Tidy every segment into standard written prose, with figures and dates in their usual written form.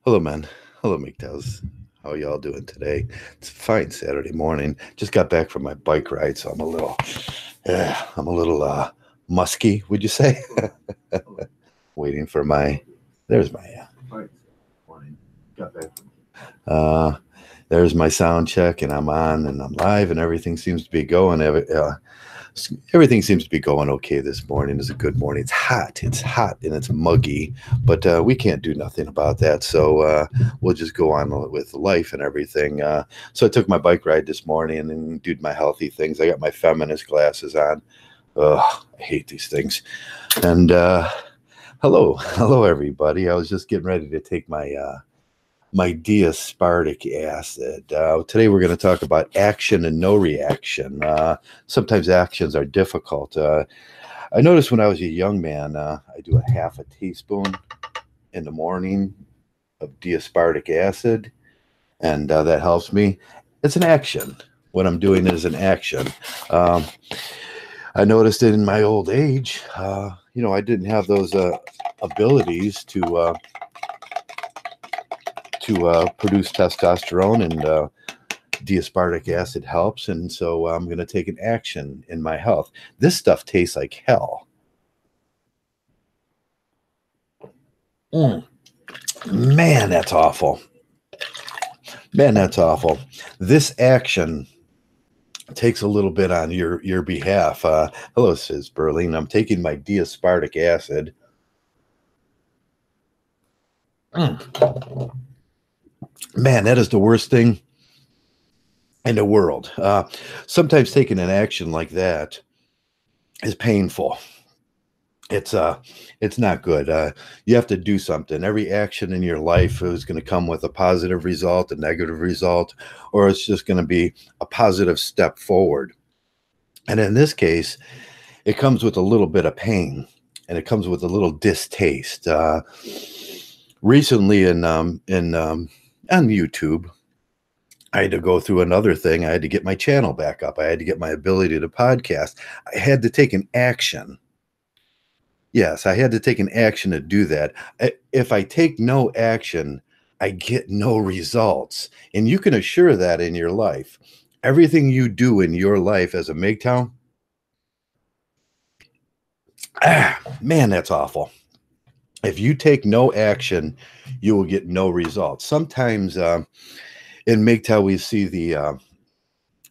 Hello, man. Hello, Mgtows. How are y'all doing today? It's a fine Saturday morning. Just got back from my bike ride, so I'm a little musky. Would you say? Waiting for my. There's my. Fine morning. Got back. Uh, there's my sound check, and I'm on, and I'm live, and everything seems to be going. Everything seems to be going okay this morning. It's a good morning. It's hot and it's muggy, but we can't do nothing about that. So we'll just go on with life and everything. So I took my bike ride this morning and did my healthy things. I got my feminist glasses on. Ugh, I hate these things. And hello everybody. I was just getting ready to take my diaspartic acid. Today we're going to talk about action and no reaction. Sometimes actions are difficult. I noticed when I was a young man, I do a half a teaspoon in the morning of diaspartic acid, and that helps me. It's an action. What I'm doing is an action. I noticed it in my old age. I didn't have those abilities to produce testosterone, and diaspartic acid helps, and so I'm going to take an action in my health. This stuff tastes like hell. Man, that's awful. Man, that's awful. This action takes a little bit on your behalf. Hello, says Berlin. I'm taking my diaspartic acid. Man, that is the worst thing in the world. Sometimes taking an action like that is painful. It's not good. You have to do something. Every action in your life is going to come with a positive result, a negative result, or it's just going to be a positive step forward. And in this case, it comes with a little bit of pain, and it comes with a little distaste. Recently, on YouTube, I had to go through another thing. I had to get my channel back up. I had to get my ability to podcast. I had to take an action. Yes, I had to take an action to do that. If I take no action, I get no results. And you can assure that in your life. Everything you do in your life as a Mgtow, man, that's awful. If you take no action, you will get no results. Sometimes in Mgtow, we see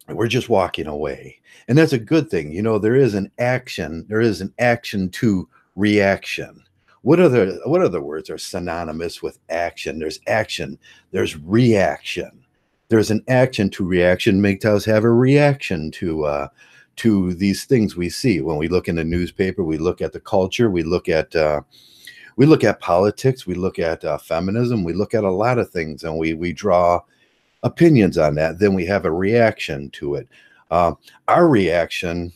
we're just walking away. And that's a good thing. There is an action to reaction. What other words are synonymous with action? There's action, there's reaction. There's an action to reaction. Mgtows have a reaction to these things we see. When we look in the newspaper, we look at the culture, we look at politics, we look at feminism, we look at a lot of things, and we draw opinions on that. Then we have a reaction to it. Our reaction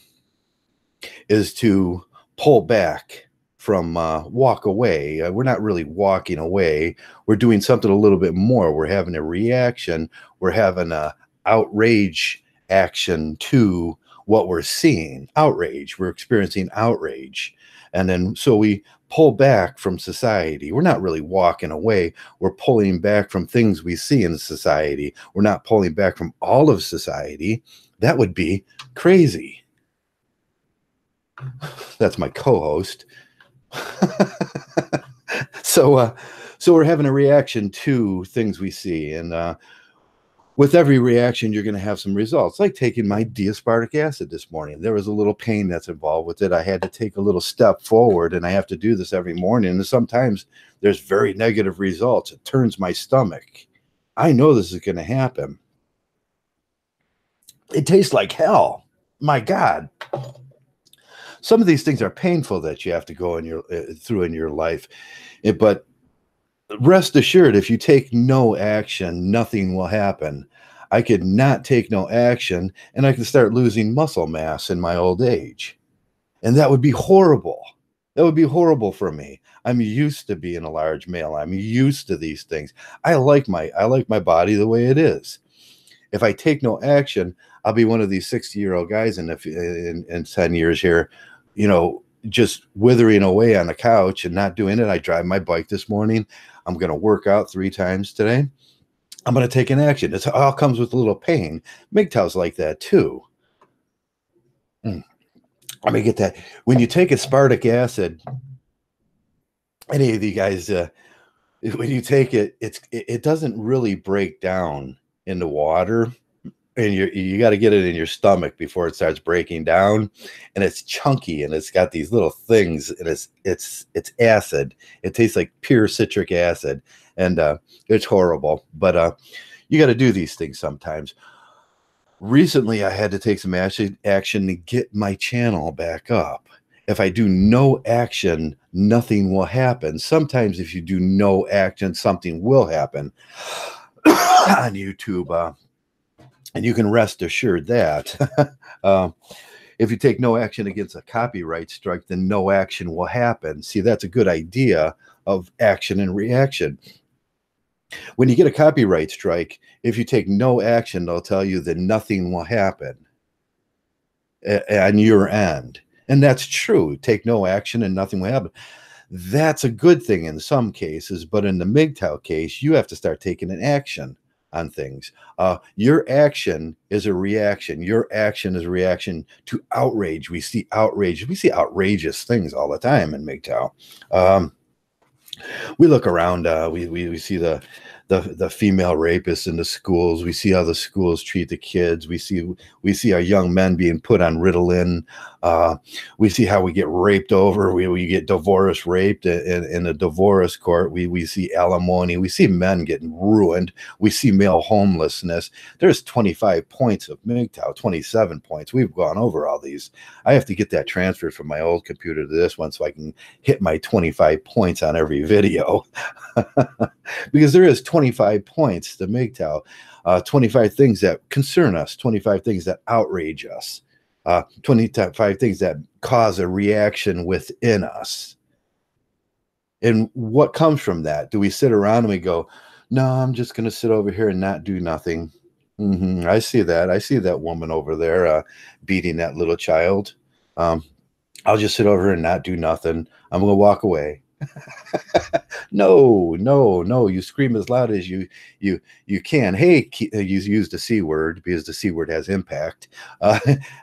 is to pull back from walk away. We're not really walking away. We're doing something a little bit more. We're having a reaction. We're having a outrage action to what we're seeing. Outrage. We're experiencing outrage. And then so we pull back from society. We're not really walking away. We're pulling back from things we see in society. We're not pulling back from all of society. That would be crazy. That's my co-host. So we're having a reaction to things we see, and with every reaction, you're going to have some results. Like taking my diaspartic acid this morning. There was a little pain that's involved with it. I had to take a little step forward, and I have to do this every morning. And sometimes there's very negative results. It turns my stomach. I know this is going to happen. It tastes like hell. My God. Some of these things are painful that you have to go through in your life. But rest assured, if you take no action, nothing will happen. I could not take no action, and I could start losing muscle mass in my old age. And that would be horrible. That would be horrible for me. I'm used to being a large male. I'm used to these things. I like my body the way it is. If I take no action, I'll be one of these 60-year-old guys in 10 years here, just withering away on the couch and not doing it. I drive my bike this morning. I'm going to work out 3 times today. I'm going to take an action. It all comes with a little pain. Mgtow's like that too. Let me get that. When you take aspartic acid, any of you guys, when you take it, it doesn't really break down into water, and you got to get it in your stomach before it starts breaking down, and it's chunky and it's got these little things, and it's acid. It tastes like pure citric acid, and it's horrible. But you got to do these things sometimes. Recently, I had to take some action to get my channel back up. If I do no action, nothing will happen. Sometimes if you do no action, something will happen on YouTube. And you can rest assured that if you take no action against a copyright strike, then no action will happen. See, that's a good idea of action and reaction. When you get a copyright strike, if you take no action, they'll tell you that nothing will happen on your end. And that's true. Take no action and nothing will happen. That's a good thing in some cases, but in the Mgtow case, you have to start taking an action on things. Your action is a reaction. Your action is a reaction to outrage. We see outrage. We see outrageous things all the time in Mgtow. We look around, we see the female rapists in the schools. We see how the schools treat the kids. We see our young men being put on Ritalin. We see how we get raped over. We get divorce raped in a divorce court. We see alimony. We see men getting ruined. We see male homelessness. There's 25 points of Mgtow, 27 points. We've gone over all these. I have to get that transferred from my old computer to this one so I can hit my 25 points on every video. Because there is 25 points to Mgtow, 25 things that concern us, 25 things that outrage us, 25 things that cause a reaction within us. And what comes from that? Do we sit around and we go, no, I'm just going to sit over here and not do nothing? I see that. I see that woman over there beating that little child. I'll just sit over here and not do nothing. I'm going to walk away. No. You scream as loud as you can. Hey, you use the C word because the C word has impact.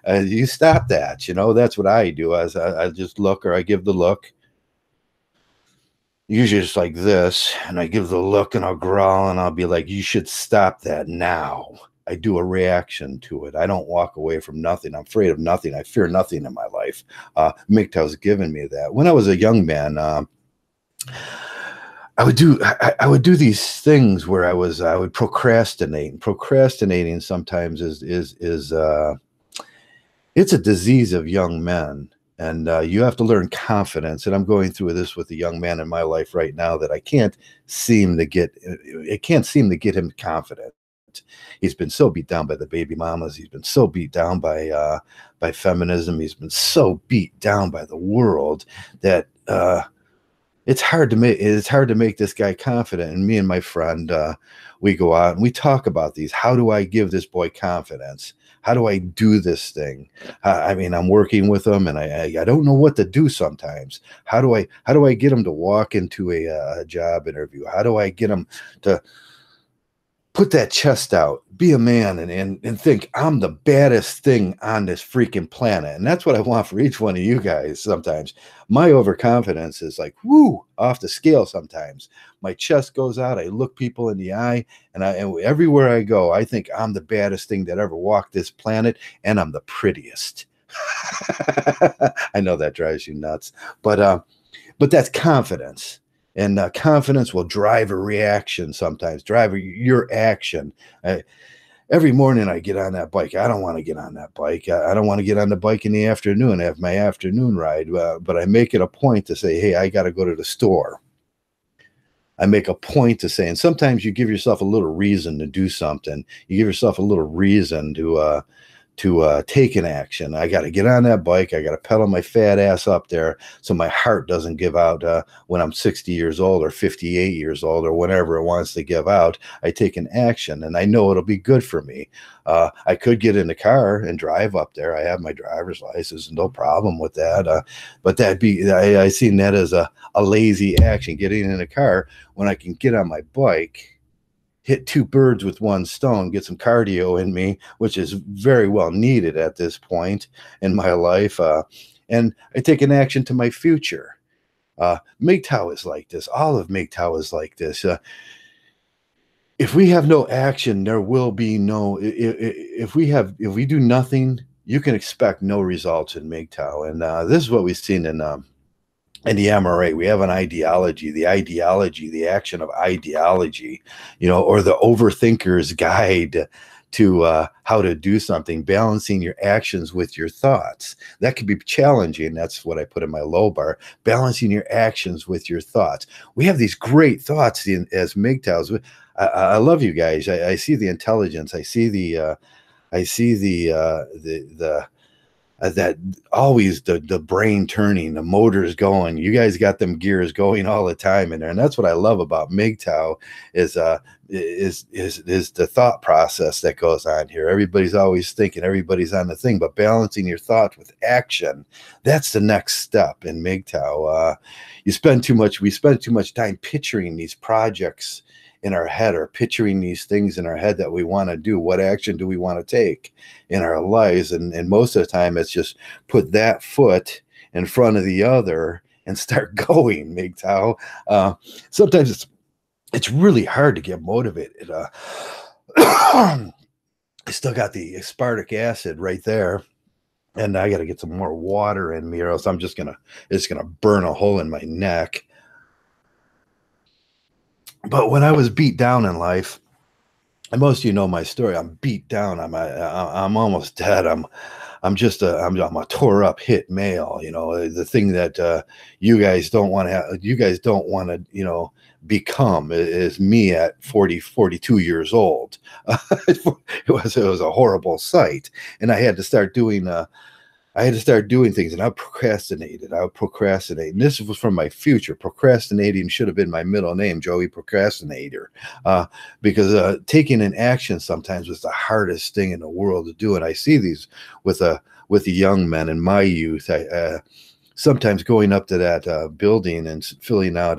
You stop that. That's what I do. I just look, or I give the look. Usually it's like this, and I give the look and I'll growl and I'll be like, you should stop that now. I do a reaction to it. I don't walk away from nothing. I'm afraid of nothing. I fear nothing in my life. Mgtow's given me that. When I was a young man, I would do these things where I would procrastinate. And procrastinating sometimes is it's a disease of young men, and you have to learn confidence. And I'm going through this with a young man in my life right now that I can't seem to get. It can't seem to get him confident. He's been so beat down by the baby mamas. He's been so beat down by feminism. He's been so beat down by the world that. It's hard to make this guy confident. And me and my friend, we go out and we talk about these. How do I give this boy confidence? How do I do this thing? I mean, I'm working with him, and I don't know what to do sometimes. How do I get him to walk into a job interview? How do I get him to put that chest out, be a man, and think I'm the baddest thing on this freaking planet? And that's what I want for each one of you guys. Sometimes my overconfidence is like, whoo, off the scale. Sometimes my chest goes out. I look people in the eye, and everywhere I go, I think I'm the baddest thing that ever walked this planet, and I'm the prettiest. I know that drives you nuts, but that's confidence. And confidence will drive a reaction sometimes, drive your action. Every morning I get on that bike. I don't want to get on that bike. I don't want to get on the bike in the afternoon. I have my afternoon ride, but I make it a point to say, hey, I got to go to the store. I make a point to say, and sometimes you give yourself a little reason to do something. You give yourself a little reason to take an action. I got to get on that bike. I got to pedal my fat ass up there so my heart doesn't give out when I'm 60 years old or 58 years old or whenever it wants to give out. I take an action, and I know it'll be good for me. I could get in the car and drive up there. I have my driver's license, no problem with that. But I seen that as a lazy action, getting in a car when I can get on my bike, hit two birds with one stone, get some cardio in me, which is very well needed at this point in my life. And I take an action to my future. Mgtow is like this. All of Mgtow is like this. If we have no action, there will be no, if we do nothing, you can expect no results in Mgtow. And this is what we've seen in the MRA. We have an ideology, the action of ideology, or the overthinker's guide to how to do something, balancing your actions with your thoughts. That can be challenging. That's what I put in my low bar, balancing your actions with your thoughts. We have these great thoughts as Mgtows. I love you guys. I see the intelligence. I see the that always the brain turning, the motors going. You guys got them gears going all the time in there, and that's what I love about Mgtow is the thought process that goes on here. Everybody's always thinking, everybody's on the thing, but balancing your thought with action, that's the next step in Mgtow. We spend too much time picturing these projects in our head, or picturing these things in our head that we want to do. What action do we want to take in our lives? And most of the time it's just put that foot in front of the other and start going, Mgtow. Sometimes it's really hard to get motivated. I still got the aspartic acid right there, and I got to get some more water in me, or else it's gonna burn a hole in my neck. But when I was beat down in life, and most of you know my story, I'm beat down. I'm almost dead. I'm a tore up hit male. The thing that you guys don't want to become is me at 42 years old. It was a horrible sight, and I had to start doing things, and I procrastinated. And this was from my future. Procrastinating should have been my middle name, Joey Procrastinator, because taking an action sometimes was the hardest thing in the world to do. And I see these with the young men in my youth. I sometimes going up to that building and filling out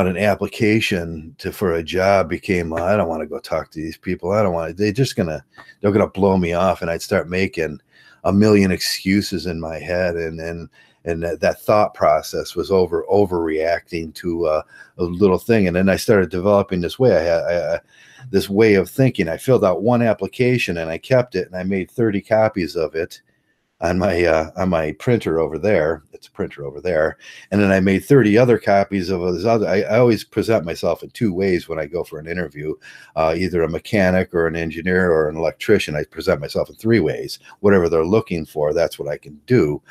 an application for a job became, I don't want to go talk to these people. I don't want to, they're going to blow me off. And I'd start making a million excuses in my head. And that thought process was overreacting to a little thing. And then I started developing this way. I had this way of thinking. I filled out one application and I kept it, and I made 30 copies of it on my printer over there. It's a printer over there. And then I made 30 other copies of those other. I always present myself in two ways when I go for an interview, either a mechanic or an engineer or an electrician. I present myself in three ways. Whatever they're looking for, that's what I can do.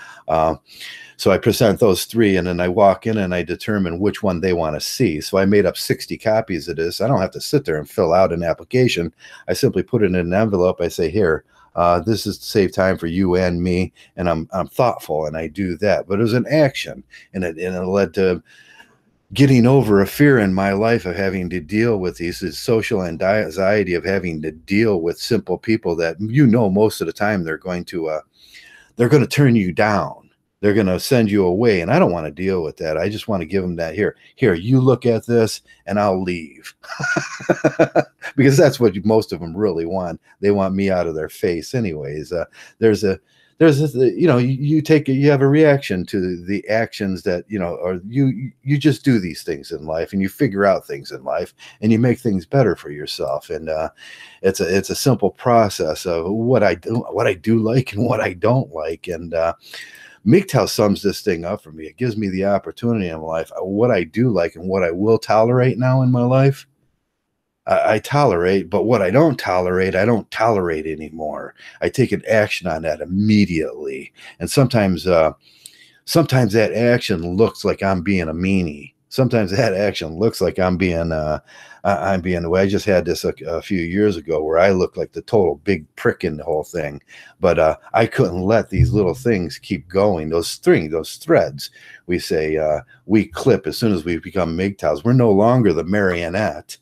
So I present those three, and then I walk in and I determine which one they want to see. So I made up 60 copies of this. I don't have to sit there and fill out an application. I simply put it in an envelope. I say, here, this is to save time for you and me, and I'm thoughtful, and I do that. But it was an action, and it led to getting over a fear in my life of having to deal with this social anxiety of having to deal with simple people that most of the time they're going to turn you down. They're going to send you away, and I don't want to deal with that. I just want to give them that, here, you look at this, and I'll leave. Because that's what most of them really want. They want me out of their face anyways. You have a reaction to the actions that, or you just do these things in life, and you figure out things in life, and you make things better for yourself. And it's a simple process of what I do like and what I don't like. And Mgtow sums this thing up for me. It gives me the opportunity in life, what I do like and what I will tolerate now in my life. I tolerate, but what I don't tolerate anymore. I take an action on that immediately. And sometimes that action looks like I'm being a meanie. sometimes that action looks like I'm being the way. I just had this a few years ago where I looked like the total big prick in the whole thing, but I couldn't let these little things keep going. Those threads, we say, we clip as soon as we become Mgtows. We're no longer the marionette.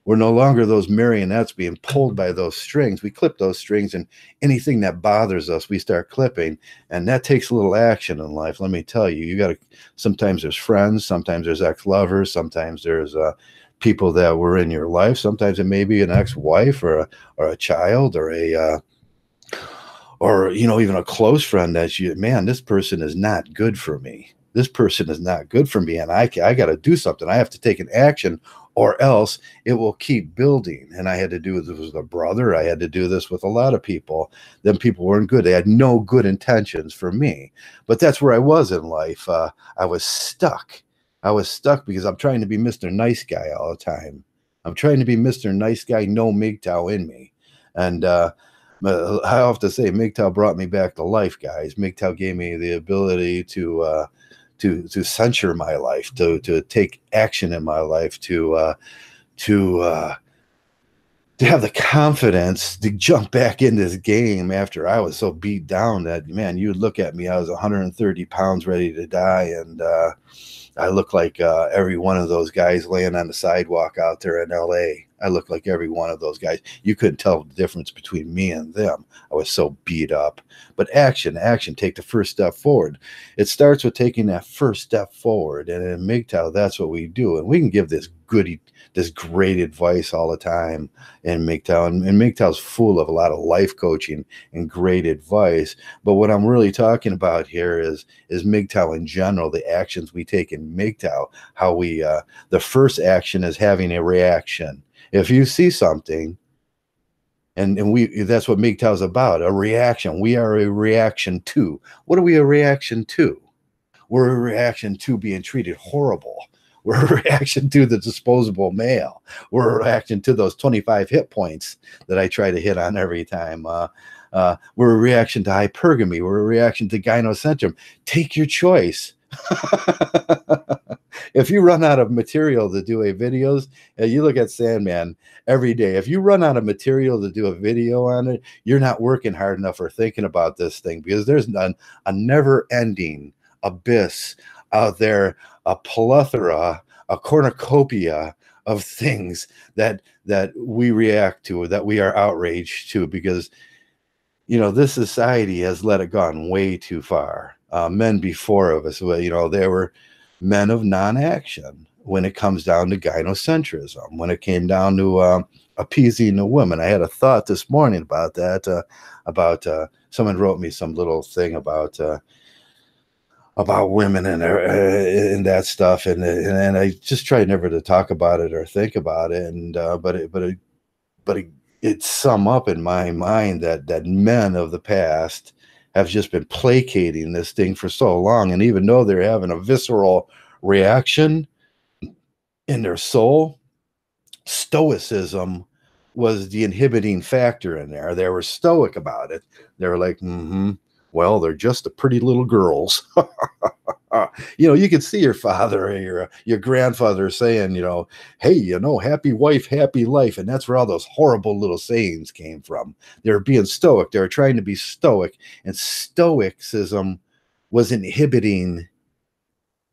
We're no longer those marionettes being pulled by those strings. We clip those strings, and anything that bothers us, we start clipping. And that takes a little action in life. Let me tell you, you got to, sometimes there's friends, sometimes there's ex-lovers, sometimes there's people that were in your life. Sometimes it may be an ex-wife or a child or even a close friend that man, this person is not good for me. This person is not good for me. And I got to do something. I have to take an action, or else it will keep building. And I had to do this with a brother. I had to do this with a lot of people. Them people weren't good. They had no good intentions for me. But that's where I was in life. I was stuck. I was stuck because I'm trying to be Mr. Nice Guy all the time. I'm trying to be Mr. Nice Guy, no Mgtow in me. And I have to say, Mgtow brought me back to life, guys. Mgtow gave me the ability to censure my life, to take action in my life, to have the confidence to jump back in this game after I was so beat down that, man, you'd look at me, I was 130 pounds ready to die, and I look like every one of those guys laying on the sidewalk out there in LA. I look like every one of those guys. You couldn't tell the difference between me and them. I was so beat up. But action, take the first step forward. It starts with taking that first step forward. And in Mgtow, that's what we do. And we can give this great advice all the time in Mgtow. And Mgtow's full of a lot of life coaching and great advice. But what I'm really talking about here is Mgtow in general, the actions we take in Mgtow, how we, the first action is having a reaction. If you see something, and that's what Mgtow is about, a reaction. We are a reaction to. What are we a reaction to? We're a reaction to being treated horrible. We're a reaction to the disposable male. We're a reaction to those 25 hit points that I try to hit on every time. We're a reaction to hypergamy. We're a reaction to gynocentrism. Take your choice. If you run out of material to do videos, you look at Sandman every day. If you run out of material to do a video on it, you're not working hard enough or thinking about this thing, because there's a never-ending abyss out there, a plethora, a cornucopia of things that we react to, that we are outraged to, because this society has let it gone way too far. Men before of us, they were men of non-action when it comes down to gynocentrism, when it came down to appeasing a woman. I had a thought this morning about that, someone wrote me some little thing about women and that stuff, and I just try never to talk about it or think about it, and but it sum up in my mind that men of the past have just been placating this thing for so long. And even though they're having a visceral reaction in their soul, stoicism was the inhibiting factor in there. They were stoic about it. They were like, well, they're just the pretty little girls. You could see your father or your grandfather saying, hey, happy wife, happy life. And that's where all those horrible little sayings came from. They were being stoic. They were trying to be stoic. And stoicism was inhibiting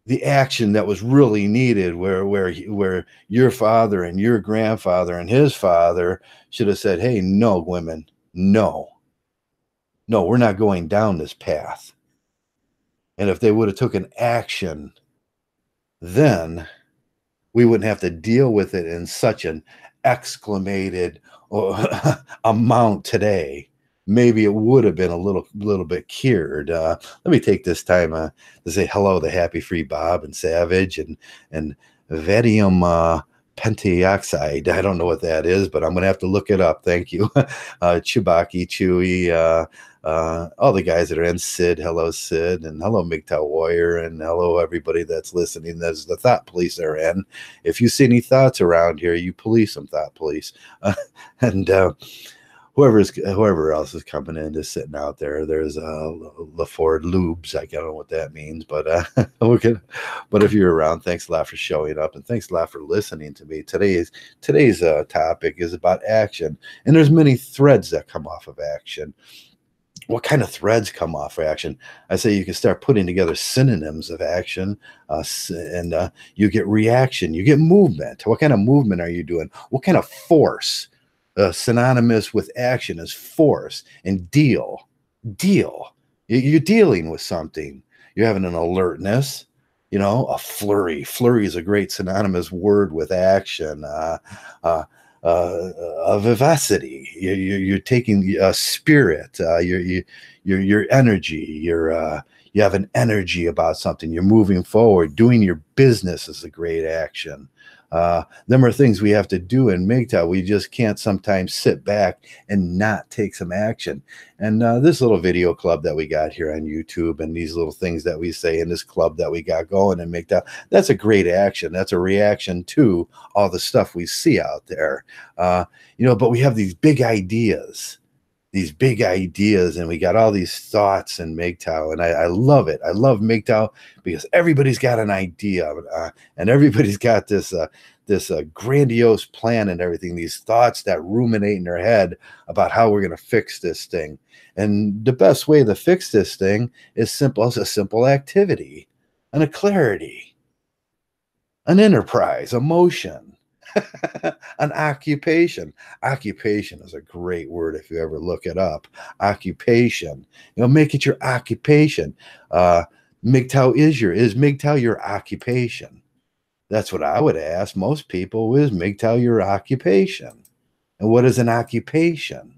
the action that was really needed, where your father and your grandfather and his father should have said, hey, no, women, no, we're not going down this path. And if they would have taken action, then we wouldn't have to deal with it in such an exclamated amount today. Maybe it would have been a little bit cured. Let me take this time to say hello to Happy Free Bob and Savage and Vadium pentoxide. I don't know what that is, but I'm going to have to look it up. Thank you. Chewbacca, Chewy, all the guys that are in, Sid, hello Sid, and hello Mgtow Warrior, and hello everybody that's listening. That's the thought police are in. If you see any thoughts around here, you police them, thought police. And whoever else is coming in, just sitting out there. There's LaFord Lubes. I don't know what that means, but okay. But if you're around, thanks a lot for showing up, and thanks a lot for listening to me. Today's topic is about action, and there's many threads that come off of action. What kind of threads come off of action? I say you can start putting together synonyms of action, and you get reaction, you get movement. What kind of movement are you doing? What kind of force? Synonymous with action is force, and deal. You're dealing with something. You're having an alertness, a flurry. Flurry is a great synonymous word with action. A vivacity. You're taking a spirit. Your energy. You have an energy about something. You're moving forward. Doing your business is a great action. Them are things we have to do in Mgtow. We just can't sometimes sit back and not take some action. And this little video club that we got here on YouTube, and these little things that we say in this club that we got going in Mgtow, that's a great action. That's a reaction to all the stuff we see out there. But we have these big ideas. And we got all these thoughts in Mgtow, and I love it. I love Mgtow because everybody's got an idea, and everybody's got this grandiose plan and everything, these thoughts that ruminate in their head about how we're going to fix this thing. And the best way to fix this thing is simple as a simple activity, and a clarity, an enterprise, a motion. An occupation. Occupation is a great word if you ever look it up. Occupation. Make it your occupation. Mgtow is Mgtow your occupation? That's what I would ask most people. Is Mgtow your occupation? And what is an occupation?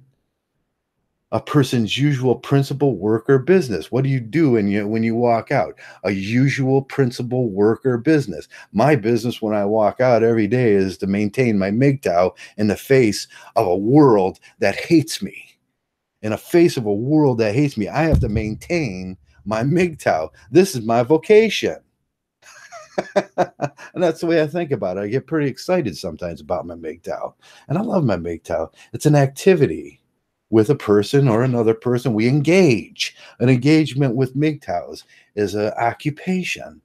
A person's usual principal, work, or business. What do you do when you walk out? A usual principal, work, or business. My business when I walk out every day is to maintain my Mgtow in the face of a world that hates me. In the face of a world that hates me, I have to maintain my Mgtow. This is my vocation. And that's the way I think about it. I get pretty excited sometimes about my Mgtow. And I love my Mgtow. It's an activity. With a person or another person, we engage. An engagement with Mgtows is an occupation.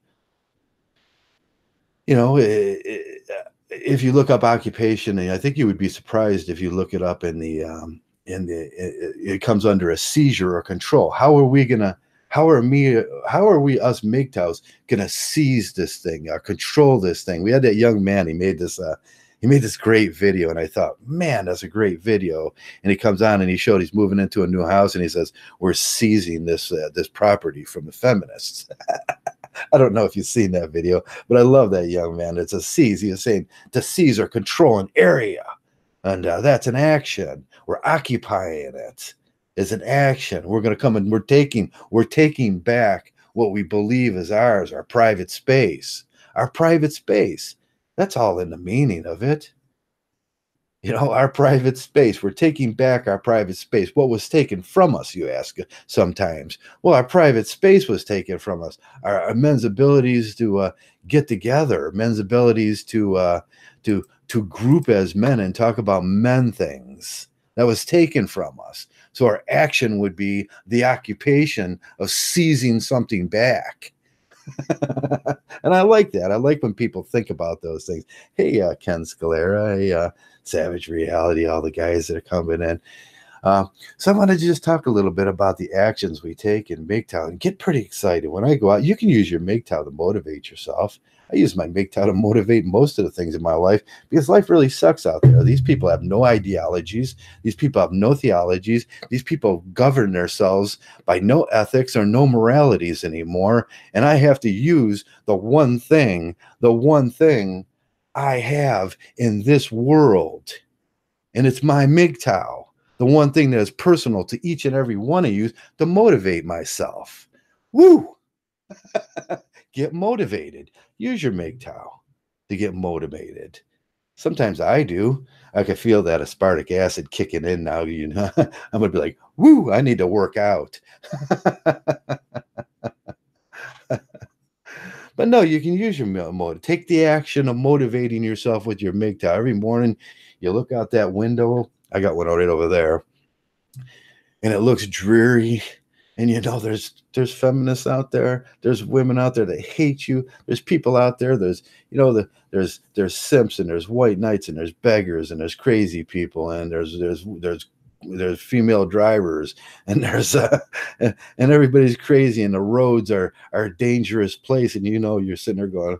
If you look up occupation, and I think you would be surprised if you look it up it comes under a seizure or control. How are we us Mgtows gonna seize this thing, control this thing? We had that young man. He made this great video, and I thought, man, that's a great video. And he comes on and he's moving into a new house, and he says, we're seizing this property from the feminists. I don't know if you've seen that video, but I love that young man. It's a seize. He was saying to seize or control an area, and that's an action. We're occupying it. It's an action. We're going to come and we're taking back what we believe is ours, our private space. Our private space. That's all in the meaning of it. Our private space. We're taking back our private space. What was taken from us, you ask sometimes? Well, our private space was taken from us. Our men's abilities to get together, men's abilities to group as men and talk about men things. That was taken from us. So our action would be the occupation of seizing something back. And I like that. I like when people think about those things. Hey, Ken Scalera, hey, Savage Reality, all the guys that are coming in. So I want to just talk a little bit about the actions we take in Mgtow and get pretty excited. When I go out, you can use your Mgtow to motivate yourself. I use my Mgtow to motivate most of the things in my life because life really sucks out there. These people have no ideologies. These people have no theologies. These people govern themselves by no ethics or no moralities anymore. And I have to use the one thing I have in this world. And it's my Mgtow. The one thing that is personal to each and every one of you to motivate myself. Woo! Get motivated. Use your Mgtow to get motivated. Sometimes I do. I can feel that aspartic acid kicking in now. I'm going to be like, woo, I need to work out. But no, you can use your motive. Take the action of motivating yourself with your Mgtow. Every morning, you look out that window. I got one right over there. and it looks dreary. And there's feminists out there, there's women out there that hate you, there's people out there, there's simps, and there's white knights, and there's beggars, and there's crazy people, and there's female drivers, and and everybody's crazy, and the roads are a dangerous place, and you're sitting there going,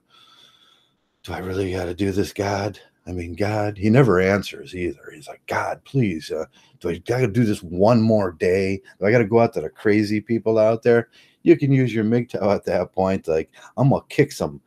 do I really got to do this, God? I mean, God, he never answers either. He's like, God, please, do I got to do this one more day? Do I got to go out to the crazy people out there? You can use your Mgtow at that point. Like, I'm gonna kick some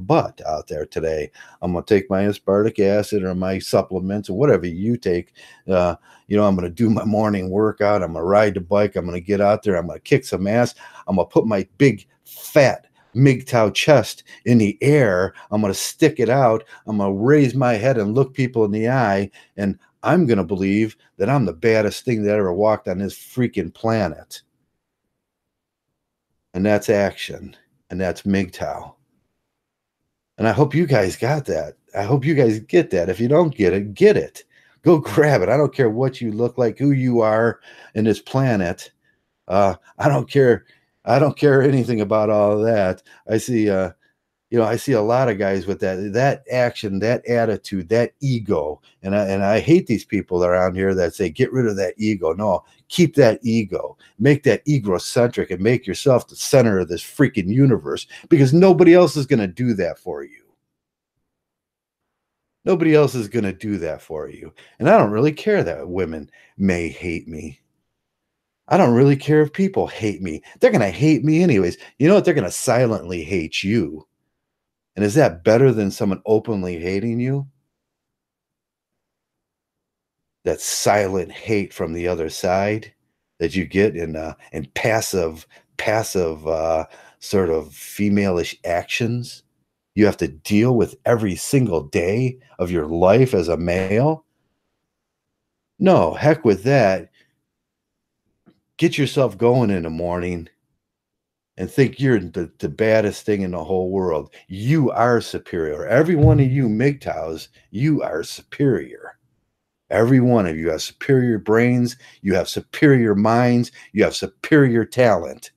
butt out there today. I'm gonna take my aspartic acid or my supplements or whatever you take. I'm gonna do my morning workout. I'm gonna ride the bike. I'm gonna get out there. I'm gonna kick some ass. I'm gonna put my big fat Mgtow chest in the air. I'm going to stick it out. I'm going to raise my head and look people in the eye. And I'm going to believe that I'm the baddest thing that ever walked on this freaking planet. And that's action. And that's Mgtow. And I hope you guys got that. I hope you guys get that. If you don't get it, get it. Go grab it. I don't care what you look like, who you are in this planet. I don't care. I don't care anything about all of that. I see a lot of guys with that action, that attitude, that ego. And I hate these people around here that say, get rid of that ego. No, keep that ego. Make that egocentric and make yourself the center of this freaking universe, because nobody else is going to do that for you. Nobody else is going to do that for you. And I don't really care that women may hate me. I don't really care if people hate me. They're going to hate me anyways. You know what? They're going to silently hate you. And is that better than someone openly hating you? That silent hate from the other side that you get in passive sort of female-ish actions you have to deal with every single day of your life as a male? No, heck with that. Get yourself going in the morning and think you're the baddest thing in the whole world. You are superior. Every one of you Mgtows, you are superior. Every one of you has superior brains. You have superior minds. You have superior talent.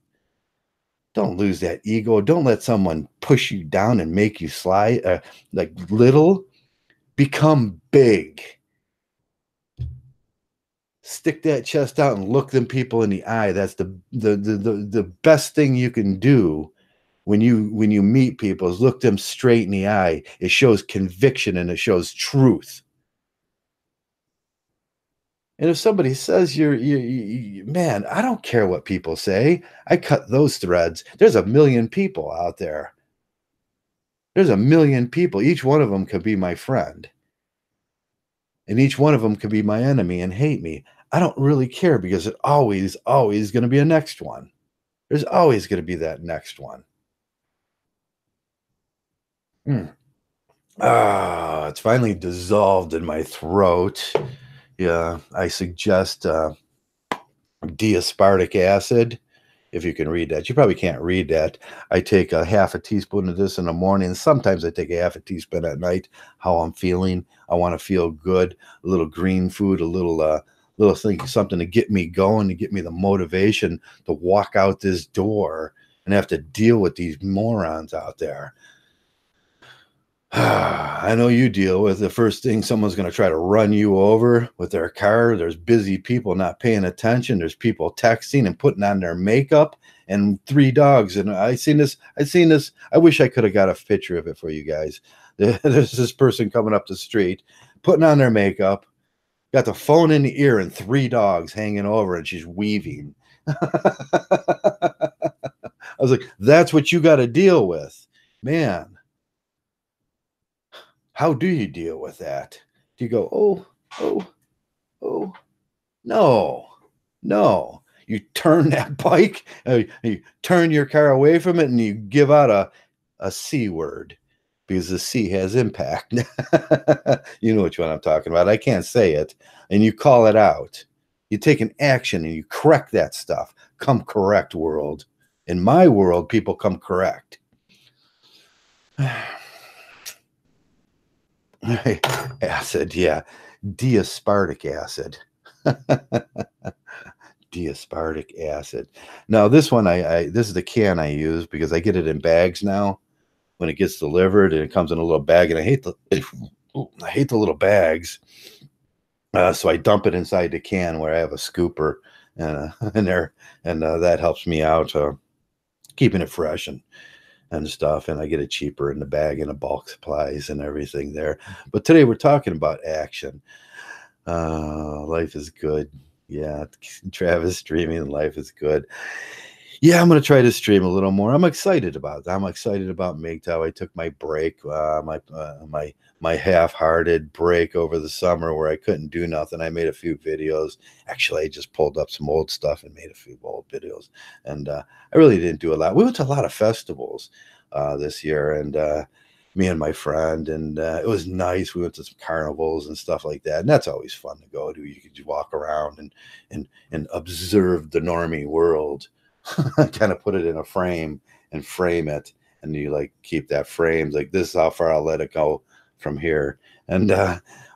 Don't lose that ego. Don't let someone push you down and make you slide like little. Become big. Stick that chest out and look them people in the eye. That's the best thing you can do when you meet people, is look them straight in the eye. It shows conviction and it shows truth. And if somebody says man, I don't care what people say. I cut those threads. There's a million people out there. There's a million people. Each one of them could be my friend. And each one of them could be my enemy and hate me. I don't really care, because it always going to be a next one. There's always going to be that next one. It's finally dissolved in my throat. Yeah, I suggest D-aspartic acid. If you can read that. You probably can't read that. I take a half a teaspoon of this in the morning. Sometimes I take a half a teaspoon at night. How I'm feeling. I want to feel good. A little green food, a little thing, something to get me going, to get me the motivation to walk out this door and have to deal with these morons out there. I know you deal with the first thing, someone's going to try to run you over with their car. There's busy people not paying attention. There's people texting and putting on their makeup, and 3 dogs. And I've seen this. I wish I could have got a picture of it for you guys. There's this person coming up the street, putting on their makeup, got the phone in the ear, and 3 dogs hanging over, and she's weaving. I was like, that's what you got to deal with, man. How do you deal with that? Do you go, oh, no. You turn that bike, you turn your car away from it, and you give out a C word, because the C has impact. You know which one I'm talking about. I can't say it. And you call it out. You take an action and you correct that stuff. Come correct, world. In my world, people come correct. Acid, yeah. D-aspartic acid. Aspartic acid. Now this one, this is the can I use because I get it in bags now when it gets delivered, and it comes in a little bag, and I hate the little bags. So I dump it inside the can where I have a scooper and in there, and that helps me out keeping it fresh and stuff. And I get it cheaper in the bag and the bulk supplies and everything there. But today we're talking about action. Life is good. Yeah, Travis streaming, life is good. Yeah, I'm going to try to stream a little more. I'm excited about that. I'm excited about Mgtow. I took my break, my half-hearted break over the summer where I couldn't do nothing. I made a few videos. Actually, I just pulled up some old stuff and made a few old videos. And I really didn't do a lot. We went to a lot of festivals this year, and me and my friend, and it was nice. We went to some carnivals and stuff like that, and that's always fun to go to. You could just walk around and observe the normie world. Kind of put it in a frame and frame it, and you like keep that frame like this is how far I'll let it go from here, and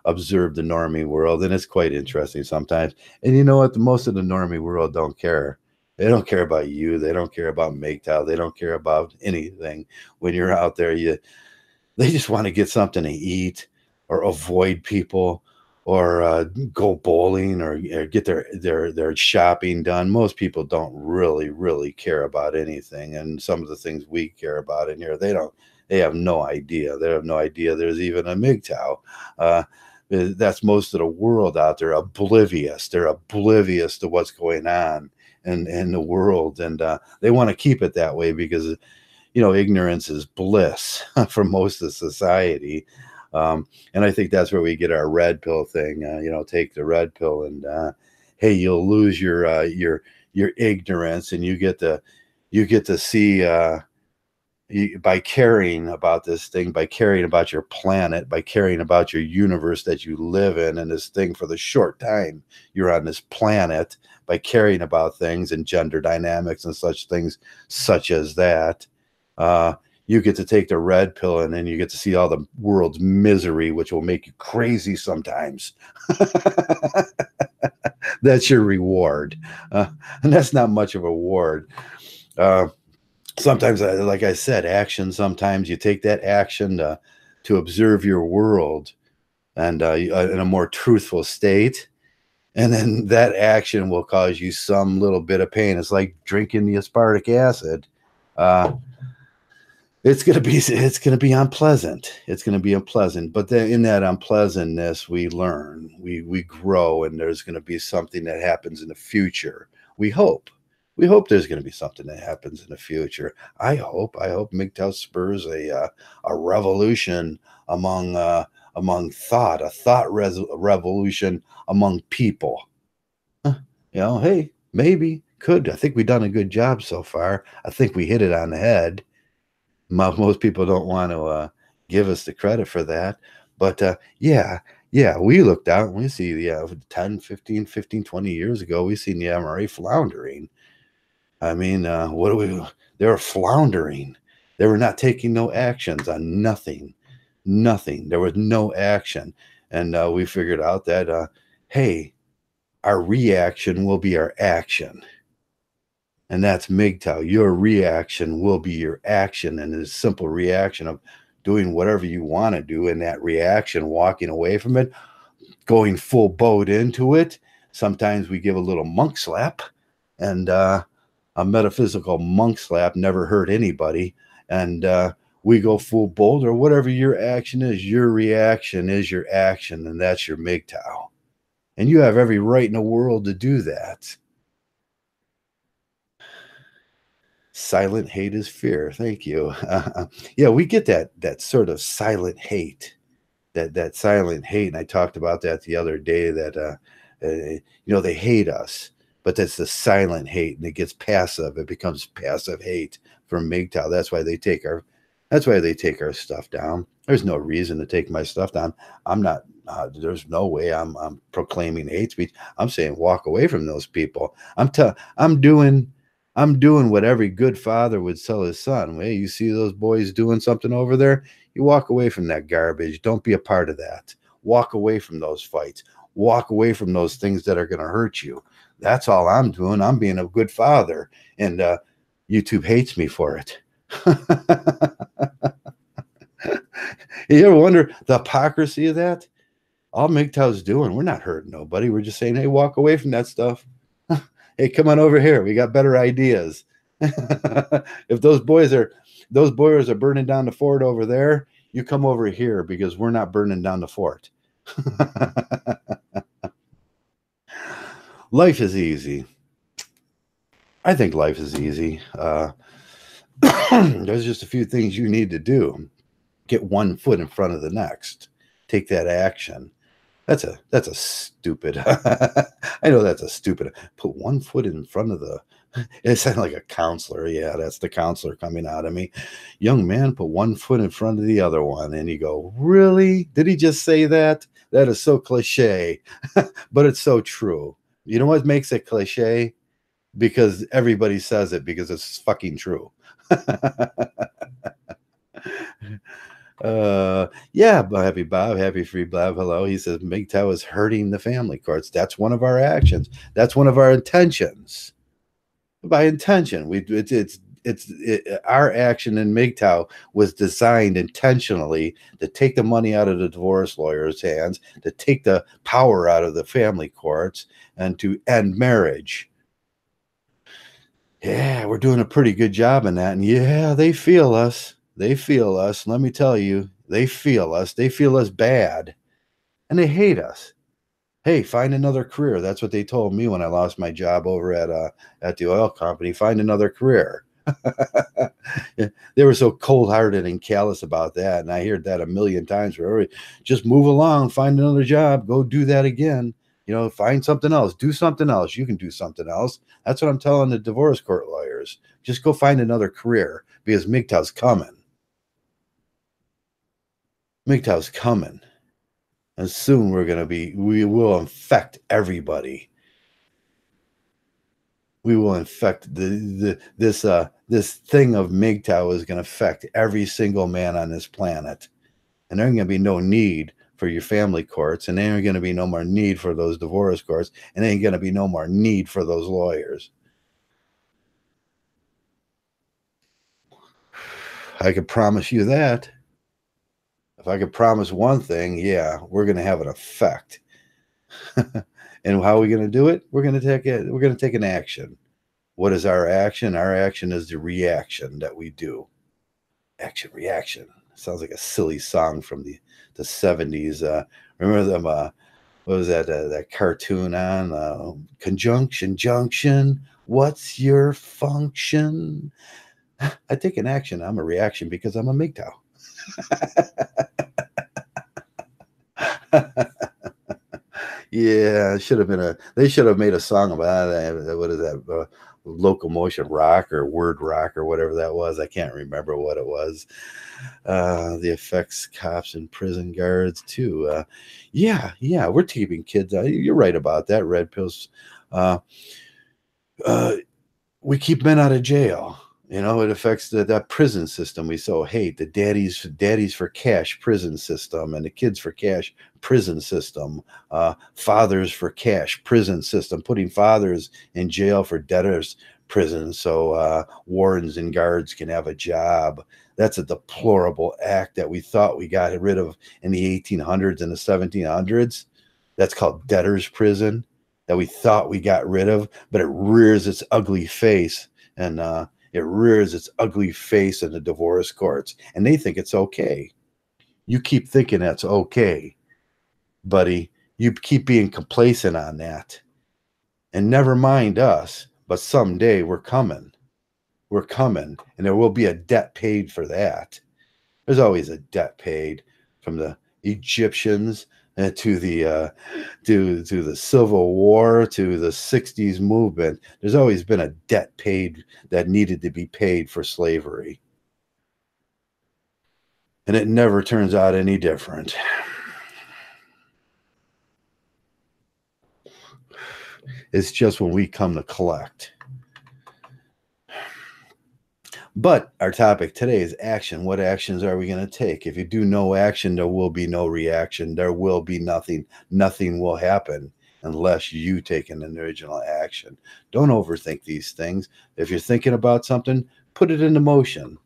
observe the normie world. And it's quite interesting sometimes. And you know what, most of the normie world don't care. They don't care about you. They don't care about Mgtow. They don't care about anything. When you're out there, they just want to get something to eat or avoid people, or go bowling, or get their shopping done. Most people don't really care about anything. And some of the things we care about in here, they have no idea. They have no idea there's even a Mgtow. That's most of the world out there, oblivious. They're oblivious to what's going on in the world. And they want to keep it that way because, ignorance is bliss for most of society. And I think that's where we get our red pill thing. Take the red pill, and hey, you'll lose your ignorance, and you get to see by caring about this thing, by caring about your planet, by caring about your universe that you live in, and this thing for the short time you're on this planet, by caring about things and gender dynamics and such things such as that. You get to take the red pill, and then you get to see all the world's misery, which will make you crazy sometimes. That's your reward. And that's not much of a reward. Sometimes, like I said, action, sometimes you take that action to observe your world and in a more truthful state. And then that action will cause you some little bit of pain. It's like drinking the aspartic acid. It's going to be unpleasant. It's going to be unpleasant. But then in that unpleasantness, we learn, we grow, and there's going to be something that happens in the future. We hope there's going to be something that happens in the future. I hope Mgtow spurs a revolution among thought, a thought revolution among people. Hey, maybe could. I think we've done a good job so far. I think we hit it on the head. Most people don't want to give us the credit for that. But yeah, we looked out and we see 10, 15, 20 years ago, we seen the MRA floundering. I mean, they were floundering. They were not taking no actions on nothing. There was no action. And we figured out that, hey, our reaction will be our action. And that's Mgtow. Your reaction will be your action, and it's a simple reaction of doing whatever you want to do in that reaction, walking away from it, going full boat into it. Sometimes we give a little monk slap, and a metaphysical monk slap never hurt anybody. And we go full bolt, or whatever your action is, your reaction is your action, and that's your Mgtow. And you have every right in the world to do that. Silent hate is fear. Thank you. Yeah, we get that sort of silent hate, that silent hate. And I talked about that the other day, that they hate us, but that's the silent hate, and it gets passive. It becomes passive hate from Mgtow. That's why they take our stuff down. There's no reason to take my stuff down. I'm not. There's no way I'm proclaiming hate speech. I'm saying walk away from those people. I'm doing what every good father would tell his son. Hey, you see those boys doing something over there? You walk away from that garbage. Don't be a part of that. Walk away from those fights. walk away from those things that are going to hurt you. That's all I'm doing. I'm being a good father. And YouTube hates me for it. You ever wonder the hypocrisy of that? All Mgtow's doing, we're not hurting nobody. We're just saying, hey, walk away from that stuff. Hey, come on over here. We got better ideas. If those boys are burning down the fort over there, you come over here because we're not burning down the fort. Life is easy. I think life is easy. There's just a few things you need to do. Get one foot in front of the next. Take that action. That's a stupid. I know that's a stupid. Put one foot in front of the. It sounded like a counselor. Yeah, that's the counselor coming out of me. Young man, put one foot in front of the other one, and you go, really? Did he just say that? That is so cliche, but it's so true. You know what makes it cliche? Because everybody says it because it's fucking true. Yeah, happy Bob, happy free Bob. Hello. He says Mgtow is hurting the family courts. That's one of our actions. That's one of our intentions. By intention, our action in Mgtow was designed intentionally to take the money out of the divorce lawyers' hands, to take the power out of the family courts, and to end marriage. Yeah, we're doing a pretty good job in that. And yeah, they feel us. They feel us. Let me tell you, they feel us. They feel us bad. And they hate us. Hey, find another career. That's what they told me when I lost my job over at the oil company. Find another career. They were so cold-hearted and callous about that. And I heard that a million times. Just move along, find another job, go do that again. You know, find something else, do something else. You can do something else. That's what I'm telling the divorce court lawyers. Just go find another career because Mgtow's coming. Mgtow's coming. And soon we will infect everybody. We will infect this thing of Mgtow is going to affect every single man on this planet. And there ain't going to be no need for your family courts, and there ain't going to be no more need for those divorce courts, and there ain't going to be no more need for those lawyers. I could promise you that. If I could promise one thing, yeah, we're going to have an effect. And how are we going to do it? We're going to take an action. What is our action? Our action is the reaction that we do. Action, reaction. Sounds like a silly song from the 70s. Remember them? What was that cartoon on? Conjunction, junction. What's your function? I take an action. I'm a reaction because I'm a Mgtow. Yeah, should have been they should have made a song about that. What is that? Locomotion rock or word rock or whatever that was. I can't remember what it was. The effects cops and prison guards too. Yeah, we're keeping kids. You're right about that. Red pills. Uh, we keep men out of jail. You know, it affects that prison system we so hate. The daddies for cash prison system, and the kids for cash prison system. Fathers for cash prison system. Putting fathers in jail for debtors prison so wardens and guards can have a job. That's a deplorable act that we thought we got rid of in the 1800s and the 1700s. That's called debtors prison that we thought we got rid of, but it rears its ugly face and it rears its ugly face in the divorce courts, and they think it's okay. You keep thinking that's okay, buddy. You keep being complacent on that, and never mind us. But someday we're coming. We're coming, and there will be a debt paid for that. There's always a debt paid from the Egyptians to the Civil War to the '60s movement. There's always been a debt paid that needed to be paid for slavery, and it never turns out any different. It's just when we come to collect. But our topic today is action. What actions are we going to take? If you do no action, there will be no reaction. There will be nothing. Nothing will happen unless you take an original action. Don't overthink these things. If you're thinking about something, put it into motion.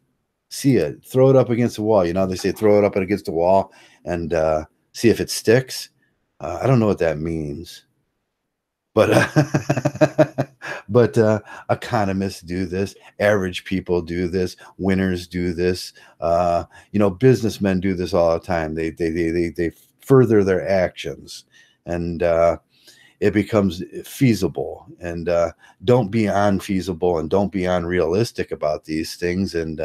See it. Throw it up against the wall. You know, they say throw it up against the wall and see if it sticks. I don't know what that means. But but economists do this, average people do this, winners do this, businessmen do this all the time. They further their actions, and it becomes feasible. And don't be unfeasible and don't be unrealistic about these things. And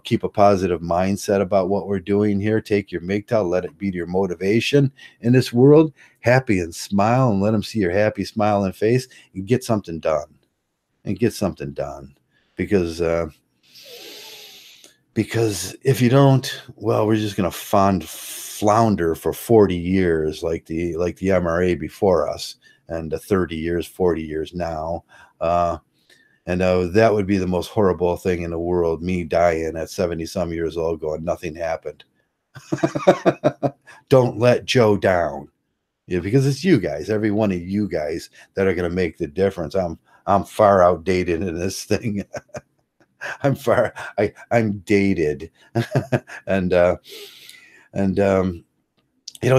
keep a positive mindset about what we're doing here. Take your Mgtow, let it be your motivation in this world. Happy and smile, and let them see your happy, smiling face, and get something done. Because if you don't, well, we're just going to flounder for 40 years like the MRA before us, and 30 years, 40 years now. And that would be the most horrible thing in the world, me dying at 70 some years old going, nothing happened. Don't let Joe down. Yeah, because it's you guys, every one of you guys that are going to make the difference. I'm far outdated in this thing. I'm dated. and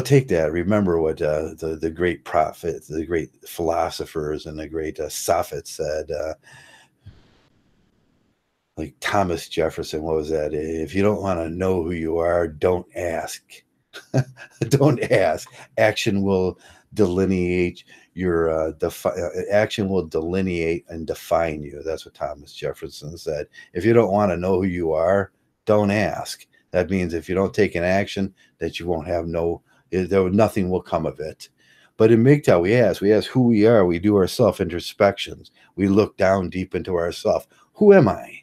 take that. Remember what the great prophets, the great philosophers, and the great Sophets said. Like Thomas Jefferson, what was that? If you don't want to know who you are, don't ask. Don't ask. Action will delineate your action will delineate and define you. That's what Thomas Jefferson said. If you don't want to know who you are, don't ask. That means if you don't take an action, that you won't have nothing will come of it. But in Mgtow, we ask who we are. We do our self introspections. We look down deep into ourself. Who am I?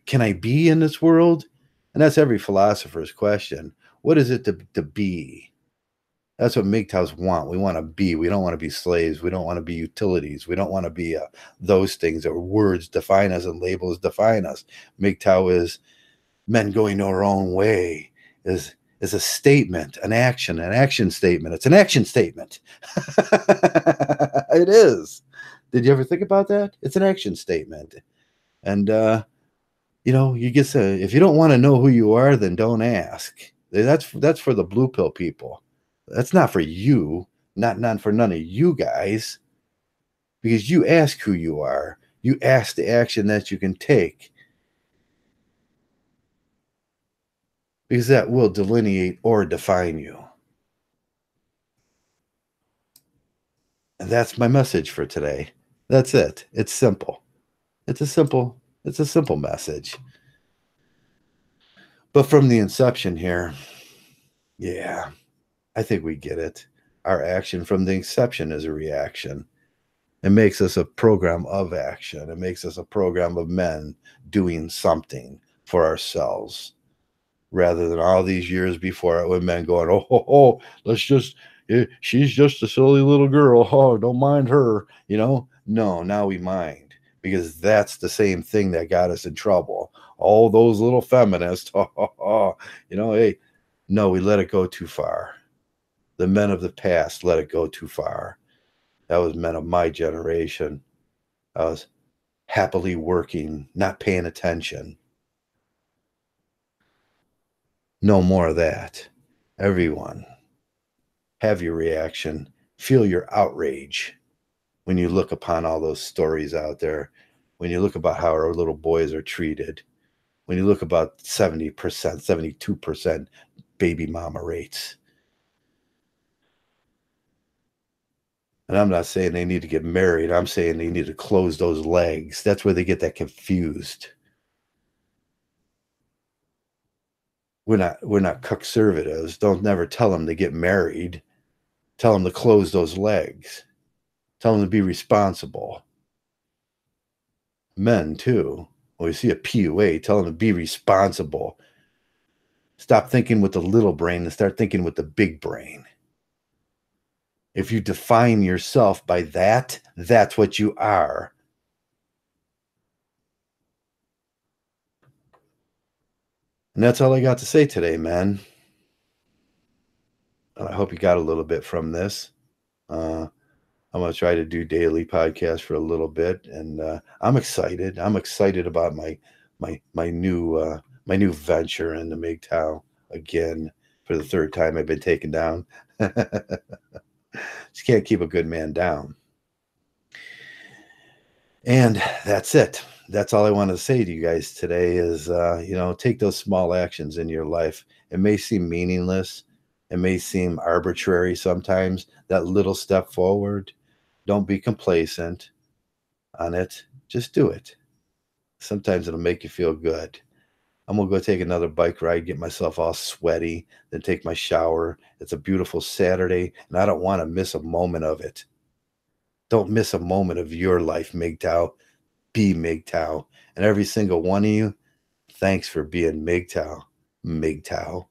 Can I be in this world? And that's every philosopher's question. What is it to be? That's what Mgtows want. We want to be. We don't want to be slaves. We don't want to be utilities. We don't want to be those things that words define us and labels define us. Mgtow is men going their own way, is a statement, an action statement. It's an action statement. It is. Did you ever think about that? It's an action statement. And, you get to, if you don't want to know who you are, then don't ask. That's for the blue pill people. That's not for you, not for none of you guys, because you ask who you are. You ask the action that you can take, because that will delineate or define you. And that's my message for today. That's it. It's simple. It's a simple message. But from the inception here, yeah, I think we get it. Our action from the inception is a reaction. It makes us a program of action. It makes us a program of men doing something for ourselves, rather than all these years before it with men going, oh, she's just a silly little girl. Oh, don't mind her. No, now we mind, because that's the same thing that got us in trouble. All those little feminists, hey, no, we let it go too far. The men of the past let it go too far. That was men of my generation. I was happily working, not paying attention. No more of that. Everyone, have your reaction. Feel your outrage when you look upon all those stories out there, when you look about how our little boys are treated, when you look about 70%, 72% baby mama rates. And I'm not saying they need to get married. I'm saying they need to close those legs. That's where they get that confused. We're not conservatives. Don't never tell them to get married. Tell them to close those legs. Tell them to be responsible. Men too. When we see a PUA, tell them to be responsible. Stop thinking with the little brain and start thinking with the big brain. If you define yourself by that, that's what you are. And that's all I got to say today, man. And I hope you got a little bit from this. I'm going to try to do daily podcasts for a little bit, and I'm excited. I'm excited about my new venture in the Mgtow again for the third time I've been taken down. Just can't keep a good man down. And that's it. That's all I want to say to you guys today is, take those small actions in your life. It may seem meaningless. It may seem arbitrary sometimes. That little step forward. Don't be complacent on it. Just do it. Sometimes it'll make you feel good. I'm going to go take another bike ride, get myself all sweaty, then take my shower. It's a beautiful Saturday, and I don't want to miss a moment of it. Don't miss a moment of your life, Mgtow. Be Mgtow. And every single one of you, thanks for being Mgtow. Mgtow.